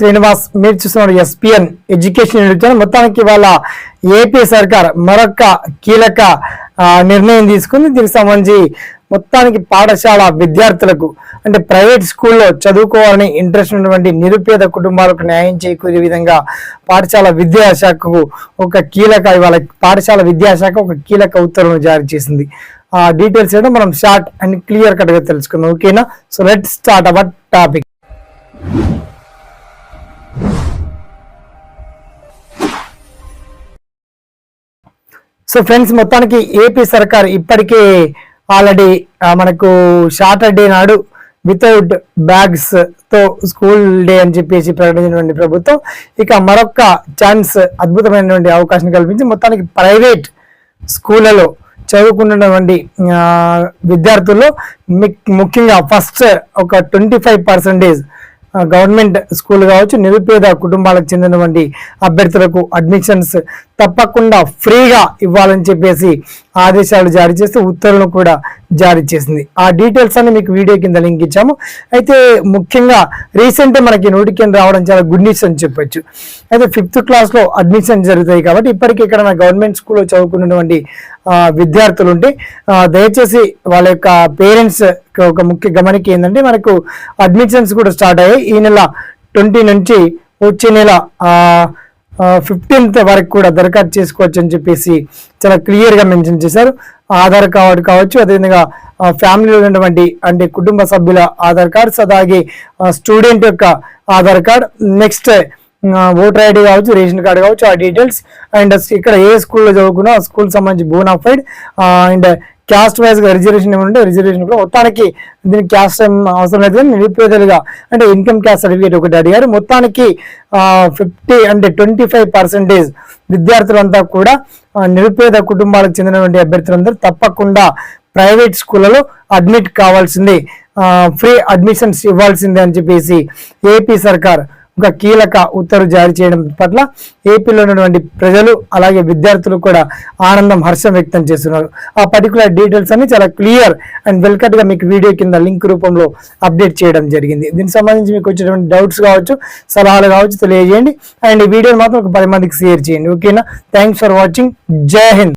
శ్రీనివాస్ మీరు చూస్తున్నారు SPN education news. మొత్తానికి వాళ్ళ ఏపీ సర్కార్ మరొక కీలక నిర్ణయం తీసుకుంది. దీనికి సంబంధించి మొత్తానికి పాఠశాల విద్యార్థులకు అంటే ప్రైవేట్ స్కూల్లో చదువుకోవాలని ఇంట్రెస్ట్ ఉన్నటువంటి నిరుపేద కుటుంబాలకు న్యాయం చేకూరే విధంగా పాఠశాల విద్యాశాఖకు ఒక కీలక ఇవాళ పాఠశాల విద్యాశాఖ ఒక కీలక ఉత్తర్వును జారీ చేసింది. ఆ డీటెయిల్స్ ఏంటో మనం షార్ట్ అండ్ క్లియర్ కట్ గా తెలుసుకుందాం. ఓకేనా? So let start our topic. So friends, మొత్తానికి ఏపీ సర్కార్ ఇప్పటికే ఆల్రెడీ మనకు సాటర్డే నాడు వితౌట్ బ్యాగ్స్ తో స్కూల్ డే అని చెప్పేసి ప్రకటించినటువంటి ప్రభుత్వం ఇక మరొక ఛాన్స్ అద్భుతమైనటువంటి అవకాశం కల్పించి మొత్తానికి ప్రైవేట్ స్కూళ్ళలో చదువుకున్నటువంటి విద్యార్థుల్లో ముఖ్యంగా ఫస్ట్ ఒక 25% గవర్నమెంట్ స్కూల్ కావచ్చు నిరుపేద కుటుంబాలకు చెందినటువంటి అభ్యర్థులకు అడ్మిషన్స్ తప్పకుండా ఫ్రీగా ఇవ్వాలని చెప్పేసి ఆదేశాలు జారీ చేస్తూ ఉత్తర్వులను కూడా జారీ చేసింది. ఆ డీటెయిల్స్ అన్ని మీకు వీడియో కింద లింక్ ఇచ్చాము. అయితే ముఖ్యంగా రీసెంట్ మనకి నోటిఫికేషన్ రావడం చాలా గుడ్ న్యూస్ అని చెప్పొచ్చు. అయితే 5th క్లాస్లో అడ్మిషన్ జరుగుతాయి కాబట్టి ఇప్పటికీ ఇక్కడ గవర్నమెంట్ స్కూల్లో చదువుకున్నటువంటి విద్యార్థులు ఉంటే దయచేసి వాళ్ళ యొక్క పేరెంట్స్ ఒక ముఖ్య గమనిక ఏంటంటే మనకు అడ్మిషన్స్ కూడా స్టార్ట్ అయ్యాయి. ఈ నెల 20 నుంచి వచ్చే నెల 15th వరకు కూడా దరఖాస్తు చేసుకోవచ్చు అని చెప్పేసి చాలా క్లియర్గా మెన్షన్ చేశారు. ఆధార్ కార్డు కావచ్చు, అదేవిధంగా ఫ్యామిలీలో ఉన్నటువంటి అంటే కుటుంబ సభ్యుల ఆధార్ కార్డ్స్, అలాగే స్టూడెంట్ యొక్క Aadhaar card, next voter ID కావచ్చు, రేషన్ కార్డు కావచ్చు, ఆ డీటెయిల్స్ అండ్ ఇక్కడ ఏ స్కూల్లో చదువుకున్నా ఆ స్కూల్ సంబంధించి బోనాఫైడ్ అండ్ క్యాస్ట్ వైజ్ గా రిజర్వేషన్ ఏమంటే రిజర్వేషన్ కూడా మొత్తానికి దీనికి క్యాస్ట్ అవసరం లేదు కానీ నిరుపేదలుగా అంటే ఇన్కమ్ క్యాస్ట్ సర్టిఫికేట్ ఒకటి అడిగారు. మొత్తానికి 25% విద్యార్థులంతా కూడా నిరుపేద కుటుంబాలకు చెందినటువంటి అభ్యర్థులందరూ తప్పకుండా ప్రైవేట్ స్కూళ్ళలో అడ్మిట్ కావాల్సిందే, ఫ్రీ అడ్మిషన్స్ ఇవ్వాల్సిందే అని చెప్పేసి ఏపీ సర్కార్ ఒక కీలక ఉత్తర్వు జారీ చేయడం పట్ల ఏపీలో ఉన్నటువంటి ప్రజలు అలాగే విద్యార్థులు కూడా ఆనందం హర్షం వ్యక్తం చేస్తున్నారు. ఆ పర్టికులర్ డీటెయిల్స్ అన్ని చాలా క్లియర్ అండ్ వెల్కట్ గా మీకు వీడియో కింద లింక్ రూపంలో అప్డేట్ చేయడం జరిగింది. దీనికి సంబంధించి మీకు వచ్చినటువంటి డౌట్స్ కావచ్చు, సలహాలు కావచ్చు తెలియజేయండి అండ్ ఈ వీడియోని మాత్రం ఒక 10 మందికి షేర్ చేయండి. ఓకేనా? Thanks for watching. జై హింద్.